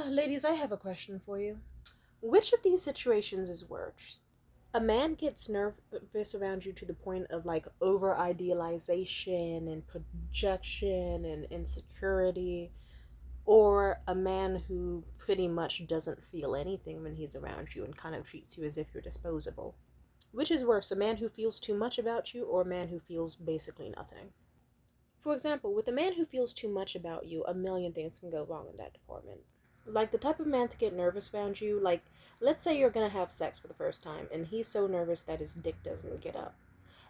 Ladies, I have a question for you. Which of these situations is worse? A man gets nervous around you to the point of like over idealization and projection and insecurity, or a man who pretty much doesn't feel anything when he's around you and kind of treats you as if you're disposable? Which is worse, a man who feels too much about you or a man who feels basically nothing? For example, with a man who feels too much about you, a million things can go wrong in that department. Like the type of man to get nervous around you, like let's say you're gonna have sex for the first time and he's so nervous that his dick doesn't get up.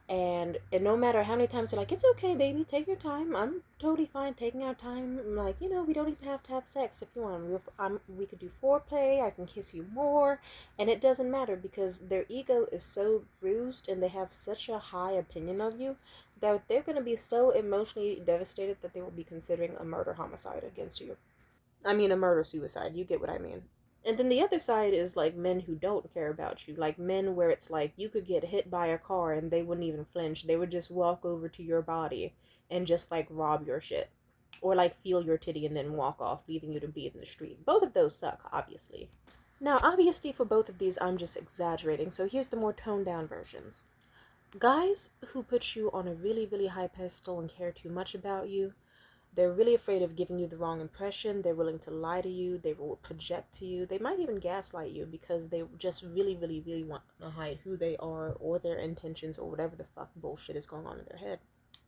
And no matter how many times you're like, it's okay, baby, take your time. I'm totally fine taking our time. I'm like, we don't even have to have sex if you want. We could do foreplay. I can kiss you more, and it doesn't matter because their ego is so bruised and they have such a high opinion of you that they're gonna be so emotionally devastated that they will be considering a murder homicide against you. I mean, a murder suicide. You get what I mean. And then the other side is like men who don't care about you. Like men where it's like you could get hit by a car and they wouldn't even flinch. They would just walk over to your body and just like rob your shit. Or like feel your titty and then walk off, leaving you to be in the street. Both of those suck, obviously. Now, obviously, for both of these, I'm just exaggerating. So here's the more toned down versions. Guys who put you on a really, really high pedestal and care too much about you, they're really afraid of giving you the wrong impression. They're willing to lie to you. They will project to you. They might even gaslight you because they just really, really, really want to hide who they are or their intentions or whatever the fuck bullshit is going on in their head.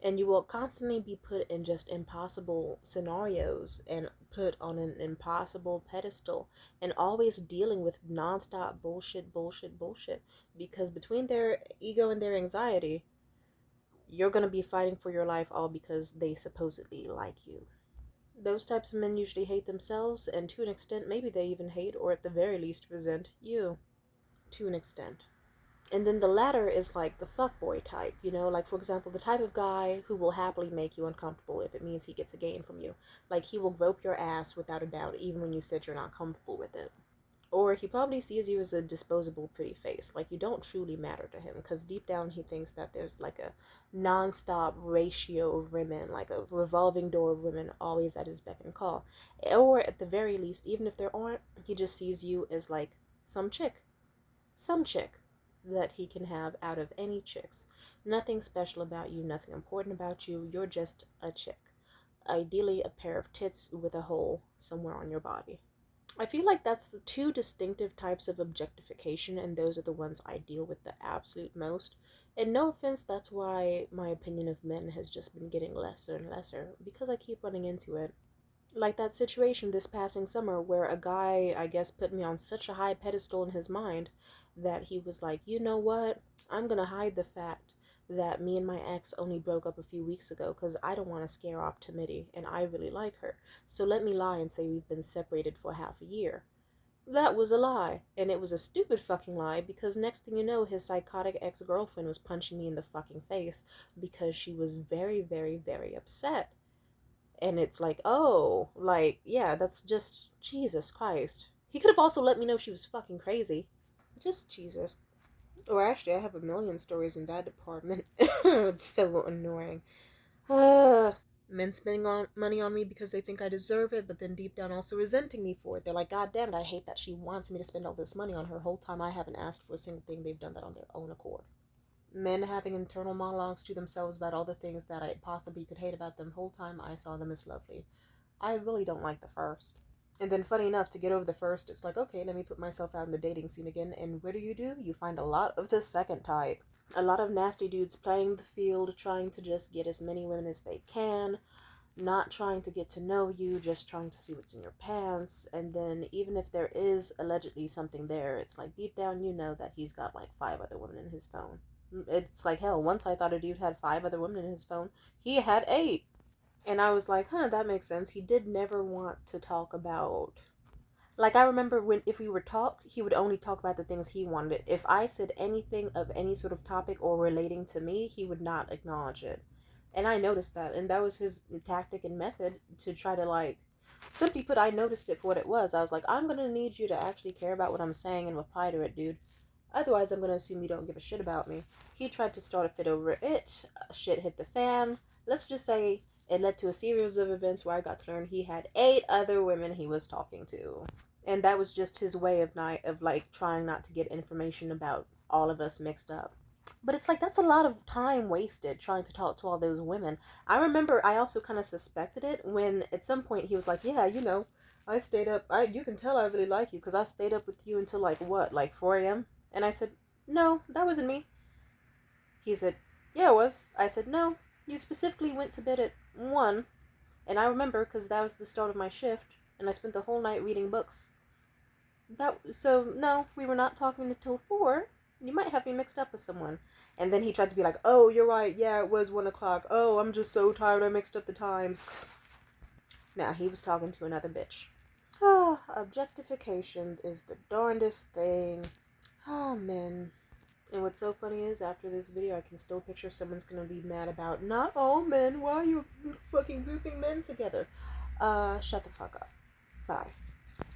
And you will constantly be put in just impossible scenarios and put on an impossible pedestal and always dealing with nonstop bullshit, bullshit, bullshit. Because between their ego and their anxiety, you're going to be fighting for your life all because they supposedly like you. Those types of men usually hate themselves, and to an extent, maybe they even hate or at the very least resent you. To an extent. And then the latter is like the fuckboy type, like for example, the type of guy who will happily make you uncomfortable if it means he gets a gain from you. Like he will grope your ass without a doubt, even when you said you're not comfortable with it. Or he probably sees you as a disposable pretty face. Like you don't truly matter to him because deep down he thinks that there's like a non-stop ratio of women, like a revolving door of women always at his beck and call. Or at the very least, even if there aren't, he just sees you as like some chick. Some chick that he can have out of any chicks. Nothing special about you, nothing important about you. You're just a chick. Ideally a pair of tits with a hole somewhere on your body. I feel like that's the two distinctive types of objectification, and those are the ones I deal with the absolute most. And no offense, that's why my opinion of men has just been getting lesser and lesser, because I keep running into it. Like that situation this passing summer where a guy, I guess, put me on such a high pedestal in his mind that he was like, you know what? I'm gonna hide the fact that me and my ex only broke up a few weeks ago because I don't want to scare off Timidity and I really like her. So let me lie and say we've been separated for half a year. That was a lie, and it was a stupid fucking lie because next thing you know, his psychotic ex-girlfriend was punching me in the fucking face because she was very, very, very upset. And it's like, oh, like, yeah, that's just Jesus Christ. He could have also let me know she was fucking crazy. Just Jesus. Or actually, I have a million stories in that department. It's so annoying. Men spending money on me because they think I deserve it, but then deep down also resenting me for it. They're like, God damn it, I hate that she wants me to spend all this money on her whole time I haven't asked for a single thing. They've done that on their own accord. Men having internal monologues to themselves about all the things that I possibly could hate about them whole time I saw them as lovely. I really don't like the first. And then funny enough, to get over the first, it's like, okay, let me put myself out in the dating scene again, and what do? You find a lot of the second type. A lot of nasty dudes playing the field, trying to just get as many women as they can, not trying to get to know you, just trying to see what's in your pants, and then even if there is allegedly something there, it's like deep down you know that he's got like 5 other women in his phone. It's like, hell, once I thought a dude had 5 other women in his phone, he had 8. And I was like, that makes sense. He did never want to talk about... Like, I remember if we were talk, he would only talk about the things he wanted. If I said anything of any sort of topic or relating to me, he would not acknowledge it. And I noticed that. And that was his tactic and method to try to, like... Simply put, I noticed it for what it was. I was like, I'm going to need you to actually care about what I'm saying and reply to it, dude. Otherwise, I'm going to assume you don't give a shit about me. He tried to start a fit over it. Shit hit the fan. Let's just say It led to a series of events where I got to learn he had 8 other women he was talking to. And that was just his way of like trying not to get information about all of us mixed up. But it's like that's a lot of time wasted trying to talk to all those women. I remember I also kind of suspected it when at some point he was like, "Yeah, you know, I stayed up. You can tell I really like you because I stayed up with you until like what, like 4 a.m." And I said, "No, that wasn't me." He said, "Yeah, it was." I said, "No, you specifically went to bed at 1, and I remember because that was the start of my shift, and I spent the whole night reading books. So no, we were not talking until 4. You might have me mixed up with someone." And then he tried to be like, "Oh, you're right. Yeah, it was 1 o'clock. Oh, I'm just so tired. I mixed up the times." Nah, he was talking to another bitch. Oh, objectification is the darndest thing. Oh, man. And what's so funny is, after this video, I can still picture someone's gonna be mad about, "Not all men, why are you fucking grouping men together?" Shut the fuck up. Bye.